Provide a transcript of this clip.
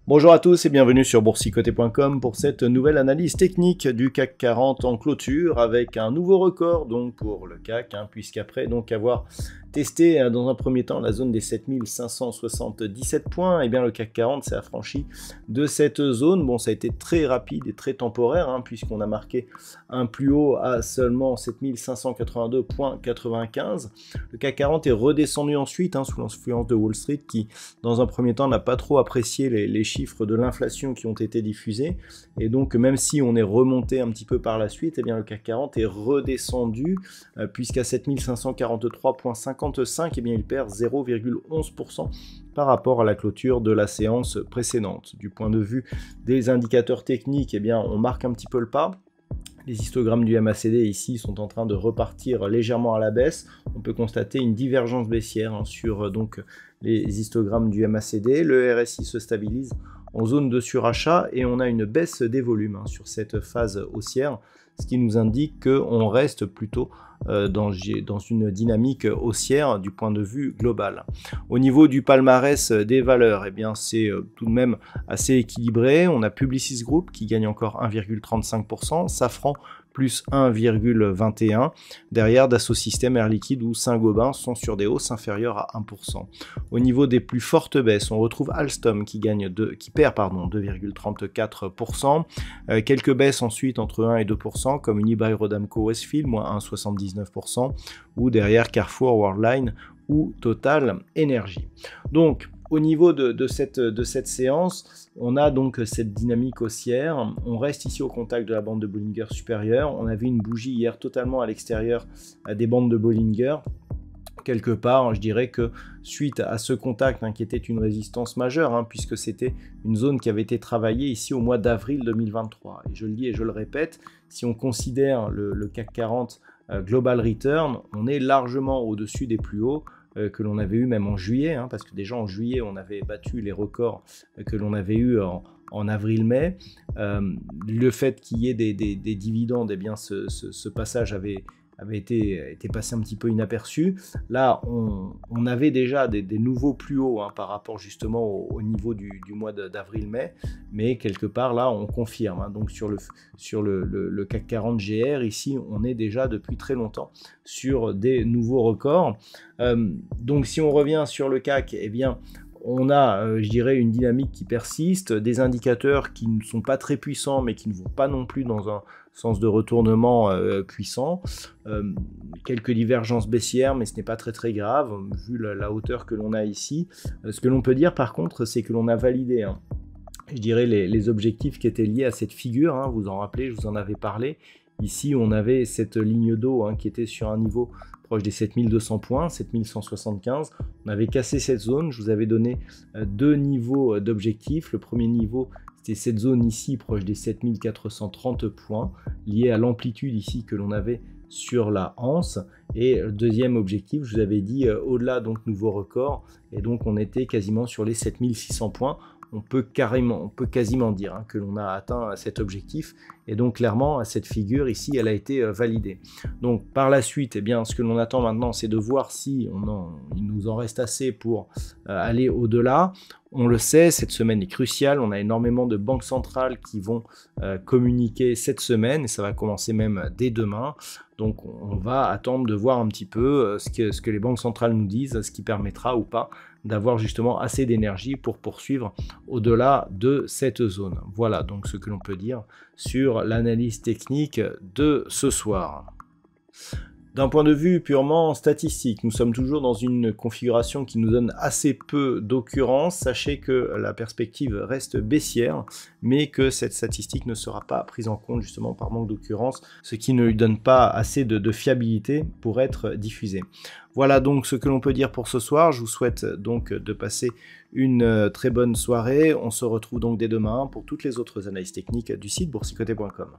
Bonjour à tous et bienvenue sur boursicoté.com pour cette nouvelle analyse technique du CAC 40 en clôture avec un nouveau record donc pour le CAC, puisqu'après donc avoir testé dans un premier temps la zone des 7577 points, et bien le CAC 40 s'est affranchi de cette zone. Bon, ça a été très rapide et très temporaire puisqu'on a marqué un plus haut à seulement 7582,95. Le CAC 40 est redescendu ensuite sous l'influence de Wall Street qui dans un premier temps n'a pas trop apprécié les chiffres de l'inflation qui ont été diffusés, et donc même si on est remonté un petit peu par la suite, et bien le CAC 40 est redescendu puisqu'à 7543,55 et bien il perd 0,11% par rapport à la clôture de la séance précédente. Du point de vue des indicateurs techniques, et bien on marque un petit peu le pas. Les histogrammes du MACD ici sont en train de repartir légèrement à la baisse. On peut constater une divergence baissière sur donc les histogrammes du MACD. Le RSI se stabilise en zone de surachat et on a une baisse des volumes sur cette phase haussière, ce qui nous indique qu'on reste plutôt dans une dynamique haussière du point de vue global. Au niveau du palmarès des valeurs, eh bien c'est tout de même assez équilibré. On a Publicis Group qui gagne encore 1,35%, Safran plus 1,21%. Derrière, Dassault Systèmes, Air Liquide ou Saint-Gobain sont sur des hausses inférieures à 1%. Au niveau des plus fortes baisses, on retrouve Alstom qui perd 2,34%. Quelques baisses ensuite entre 1 et 2%, comme Unibail-Rodamco Westfield, moins 1,79%, ou derrière Carrefour, Worldline ou Total Energy. Donc, au niveau de cette séance, on a donc cette dynamique haussière. On reste ici au contact de la bande de Bollinger supérieure. On avait une bougie hier totalement à l'extérieur des bandes de Bollinger. Quelque part, je dirais que suite à ce contact qui était une résistance majeure, puisque c'était une zone qui avait été travaillée ici au mois d'avril 2023. Et je le dis et je le répète, si on considère le CAC 40 Global Return, on est largement au-dessus des plus hauts que l'on avait eu même en juillet, parce que déjà en juillet on avait battu les records que l'on avait eu en avril-mai. Le fait qu'il y ait des dividendes, eh bien ce passage avait été passé un petit peu inaperçu. Là, on avait déjà des nouveaux plus hauts par rapport justement au niveau du mois d'avril-mai, mais quelque part là, on confirme. Donc sur le CAC 40 GR, ici, on est déjà depuis très longtemps sur des nouveaux records. Donc si on revient sur le CAC, eh bien, on a, je dirais, une dynamique qui persiste, des indicateurs qui ne sont pas très puissants, mais qui ne vont pas non plus dans un sens de retournement puissant. Quelques divergences baissières, mais ce n'est pas très grave, vu la hauteur que l'on a ici. Ce que l'on peut dire, par contre, c'est que l'on a validé, je dirais, les objectifs qui étaient liés à cette figure. Vous en rappelez, je vous en avais parlé. Ici, on avait cette ligne d'eau qui était sur un niveau proche des 7200 points, 7175. On avait cassé cette zone. Je vous avais donné deux niveaux d'objectifs. Le premier niveau, c'était cette zone ici, proche des 7430 points, liée à l'amplitude ici que l'on avait sur la anse. Et deuxième objectif, je vous avais dit au-delà, donc nouveau record. Et donc on était quasiment sur les 7600 points. On peut quasiment dire que l'on a atteint cet objectif, et donc clairement cette figure ici elle a été validée. Donc par la suite, eh bien, ce que l'on attend maintenant, c'est de voir si il nous en reste assez pour aller au-delà. On le sait, cette semaine est cruciale, on a énormément de banques centrales qui vont communiquer cette semaine, et ça va commencer même dès demain. Donc on va attendre de voir un petit peu ce que les banques centrales nous disent, ce qui permettra ou pas d'avoir justement assez d'énergie pour poursuivre au-delà de cette zone. Voilà donc ce que l'on peut dire sur l'analyse technique de ce soir. D'un point de vue purement statistique, nous sommes toujours dans une configuration qui nous donne assez peu d'occurrences. Sachez que la perspective reste baissière, mais que cette statistique ne sera pas prise en compte justement par manque d'occurrences, ce qui ne lui donne pas assez de fiabilité pour être diffusée. Voilà donc ce que l'on peut dire pour ce soir. Je vous souhaite donc de passer une très bonne soirée. On se retrouve donc dès demain pour toutes les autres analyses techniques du site boursicoté.com.